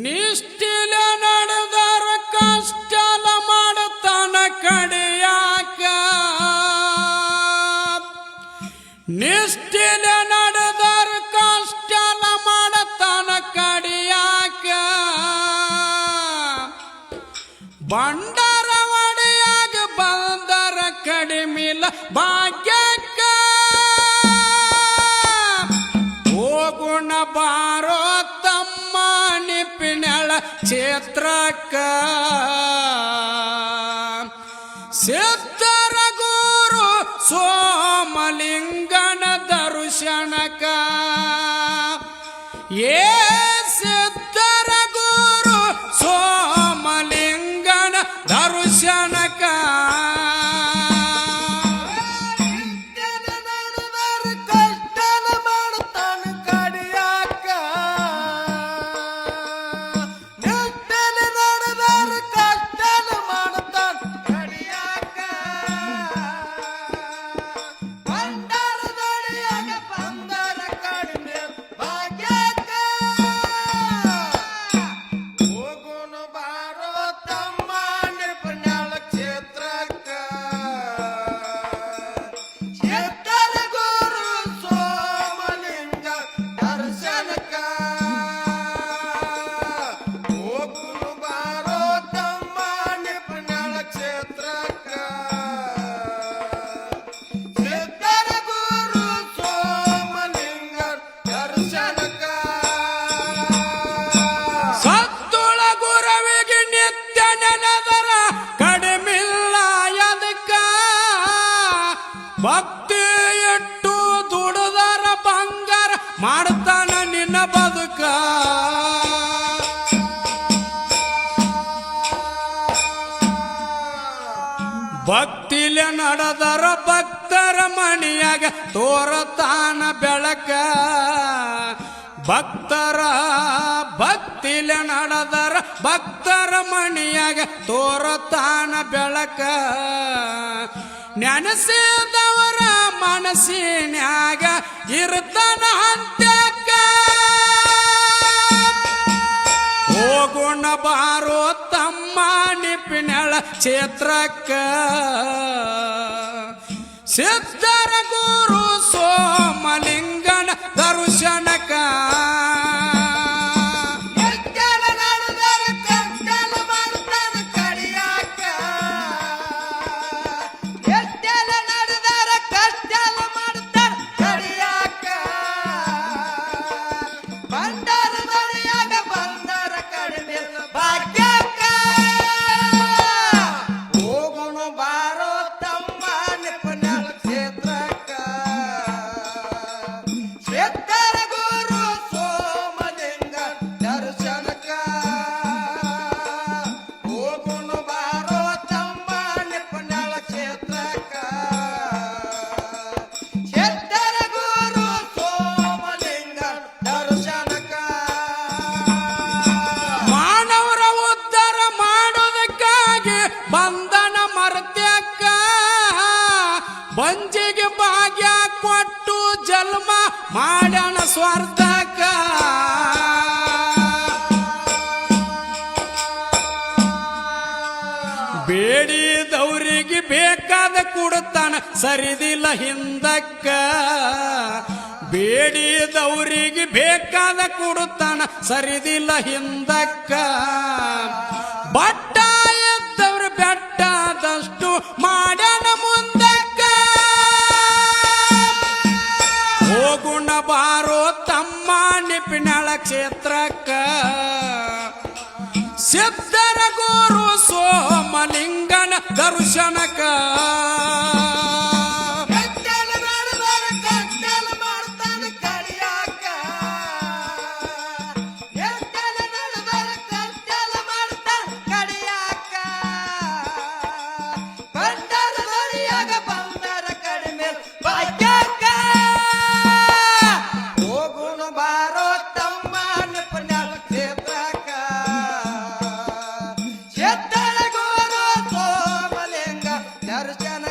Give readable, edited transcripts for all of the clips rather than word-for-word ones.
ನಿಷ್ಠಿಲ ನಡೆದರ ಕಷ್ಟಲ ಮಾಡತನ ಕಡಿಯಾಕ ನಿಷ್ಠಿಲ ನಡೆದರ ಕಷ್ಟಲ ಮಾಡತನ ಕಡಿಯಾಕ ಬಂಡರ ಒಡೆಯಾಗ ಬಂದರ ಕಡಿಮಿಲ್ಲ ಭಾಗ್ಯಕ್ಕ ಹೋಗುಣ ಬಾರೋ ತಮ್ಮ ನಿಪಿನಳ ಕ್ಷೇತ್ರಕ್ಕ ಸಿದ್ಧರ ಗುರು ಸೋಮಲಿಂಗನ ದರ್ಶನಕ ಏ ಸಿದ್ಧರ ಗುರು ಸೋಮಲಿಂಗನ ದರ್ಶನಕ ಭಕ್ತಿ ಇಟ್ಟು ದುಡದರ ಬಂಗಾರ ಮಾಡ್ತಾನ ನಿನ್ನ ಬದುಕ ಭಕ್ತಿಲೆ ನಡೆದರ ಭಕ್ತರ ಮಣಿಯಾಗ ತೋರತಾನ ಬೆಳಕ ಭಕ್ತರ ಭಕ್ತಿಲೆ ನಡೆದರ ಭಕ್ತರ ಮಣಿಯಾಗ ತೋರತಾನ ಬೆಳಕ ನೆನಸಿದವರ ಮನಸ್ಸಿನ್ಯಾಗ ಇರ್ತಾನ ಅಂತ್ಯಕ್ಕ ಹೋಗೋಣ ಬಾರೋ ತಮ್ಮ ನಿಪಿನಳ ಕ್ಷೇತ್ರಕ್ಕ ಸಿದ್ಧರ ಗುರು ಸೋಮಲಿಂಗನ ದರ್ಶನಕ ಬಂಜಿಗೆ ಭಾಗ್ಯ ಕೊಟ್ಟು ಜನ್ಮ ಮಾಡ್ಯಾನ ಸ್ವಾರ್ಥಕ ಬೇಡಿದವರಿಗೆ ಬೇಕಾದ ಕೊಡುತ್ತಾನ ಸರಿದಿಲ್ಲ ಹಿಂದಕ್ಕ ಬೇಡಿದವರಿಗೆ ಬೇಕಾದ ಕೊಡುತ್ತಾನ ಸರಿದಿಲ್ಲ ಹಿಂದಕ್ಕ ಬಟ್ಟ ಎದ್ದವ್ರು ಬೆಟ್ಟದಷ್ಟು ಮಾಡ್ಯಾನ ಮುಂದಕ್ಕ ಹೋಗುಣ ಬಾರೋ ತಮ್ಮ ನಿಪಿನಳ ಕ್ಷೇತ್ರಕ್ಕ ಸಿದ್ಧರ ಗುರು ಸೋಮಲಿಂಗನ ದರ್ಶನಕ ದರ್ಶನ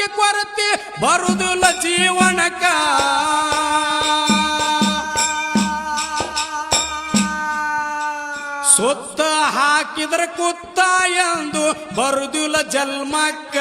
ಮಾಡಿ ಕೊರತಿ ಬರುದಿಲ್ಲ ಜೀವನಕ್ಕ ಸುತ್ತ ಹಾಕಿದ್ರ ಕುತ್ತ ಎಂದು ಬರುದಿಲ್ಲ ಜನ್ಮಕ್ಕ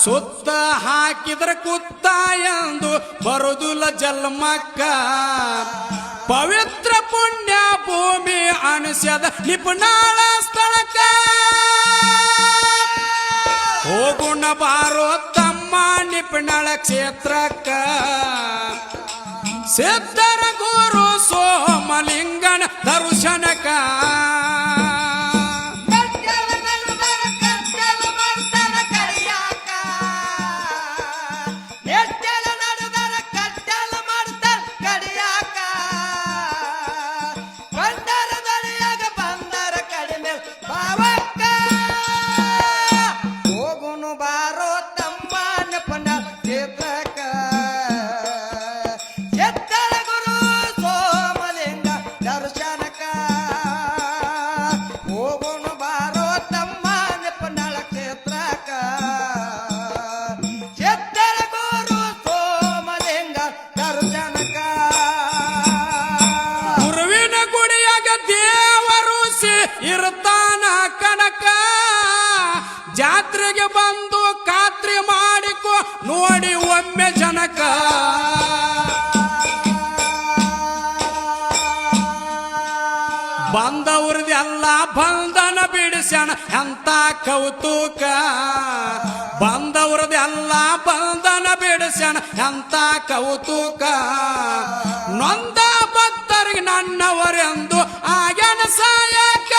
ಸುತ್ತ ಹಾಕಿದ್ರ ಕುತ್ತ ಎಂದು ಬರುದಿಲ್ಲ ಜನ್ಮಕ್ಕ ಪವಿತ್ರ ಪುಣ್ಯ ಭೂಮಿ ಅನಿಸ್ಯದ ನಿಪುಣಾಳ ಸ್ಥಳಕ್ಕ ಹೋಗುಣ ಬಾರೋ ತಮ್ಮ ನಿಪುಣಾಳ ಕ್ಷೇತ್ರಕ್ಕ ಸಿದ್ಧರ ಗುರು ಸೋಮಲಿಂಗನ ದರ್ಶನಕ ಇರ್ತಾನ ಕನಕ ಜಾತ್ರೆಗೆ ಬಂದು ಖಾತ್ರಿ ಮಾಡಿಕೊ ನೋಡಿ ಒಮ್ಮೆ ಜನಕ ಬಂದವ್ರದೆಲ್ಲ ಬಂಧನ ಬಿಡಿಸ್ಯಾನ ಎಂತ ಕೌತುಕ ಬಂದವ್ರದೆಲ್ಲ ಬಂಧನ ಬಿಡಿಸ್ಯಾನ ಎಂತ ಕೌತುಕ ನೊಂದ ಭಕ್ತರಿಗೆ ನನ್ನವರೆಂದು ಆಗ್ಯಾನ ಸಾಯಕ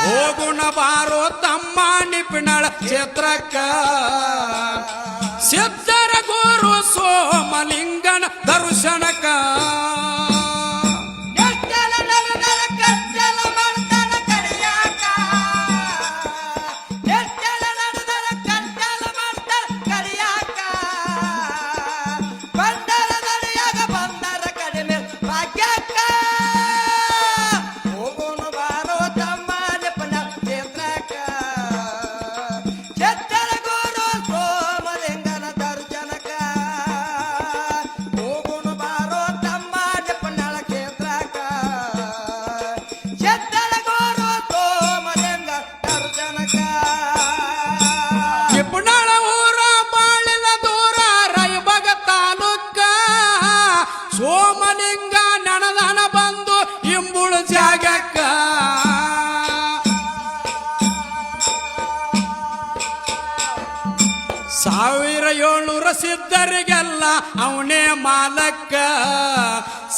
ಹೋಗುಣ ಬಾರೋ ತಮ್ಮ ನಿಪುಣಳ ಕ್ಷೇತ್ರಕ್ಕ ಸಿದ್ಧರ ಗುರು ಸೋಮಲಿಂಗನ ದರ್ಶನಕ ಸೋಮಲಿಂಗ ನನದನ ಬಂದು ಇಂಬುಳು ಜಾಗಕ್ಕ ಸಾವಿರ ಏಳ್ನೂರ ಸಿದ್ಧರಿಗೆಲ್ಲ ಅವನೇ ಮಾಲಕ್ಕ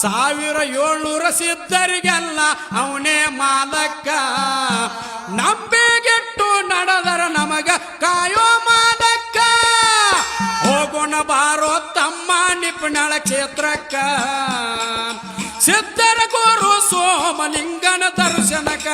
ಸಾವಿರ ಏಳ್ನೂರ ಸಿದ್ಧರಿಗೆಲ್ಲ ಅವನೇ ಮಾಲಕ್ಕ ನಂಬಿಗೆಟ್ಟು ನಡೆದರ ನಮಗ ಕಾಯೋ ಮಾಲಕ್ಕ ಹೋಗೋಣ ಬಾರೋ ತಮ್ಮ ನಿಪುಣಳ ಕ್ಷೇತ್ರಕ್ಕ ಸಿದ್ಧರ ಗುರು ಸೋಮಲಿಂಗನ ದರ್ಶನಕ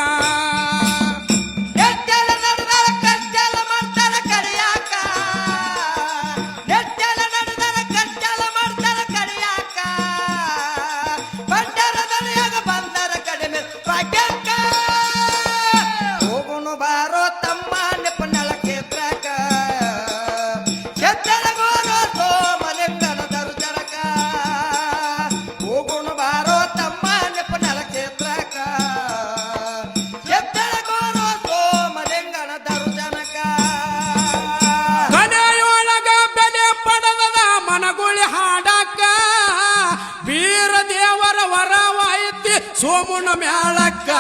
ಸೋಮುನ ಮ್ಯಾಳಕ್ಕ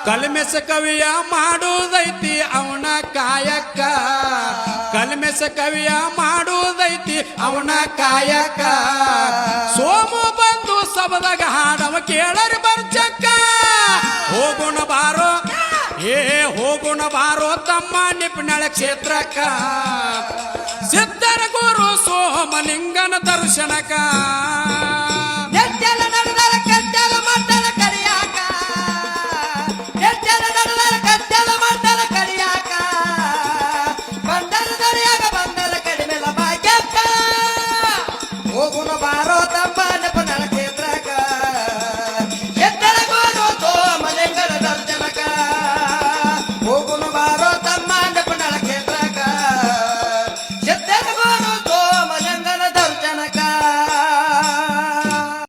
ಕಲ್ಮೆಸ ಕವಿಯ ಮಾಡುವುದೈತಿ ಅವನ ಕಾಯಕ ಕಲ್ಮೆಸ ಕವಿಯ ಮಾಡುವುದೈತಿ ಅವನ ಕಾಯಕ ಸೋಮು ಬಂದು ಸಬದಾಗ ಹಾಡವ ಕೇಳರಿ ಬರ್ಚಕ್ಕ ಹೋಗೋಣ ಬಾರೋ ಹೋಗೋಣ ಬಾರೋ ತಮ್ಮ ನಿಪುಣಳ ಕ್ಷೇತ್ರಕ್ಕ ಸಿದ್ಧರ ಗುರು ಸೋಮಲಿಂಗನ ದರ್ಶನಕ ಹೋಗುಣ ಬಾರೋ ತಮ್ಮ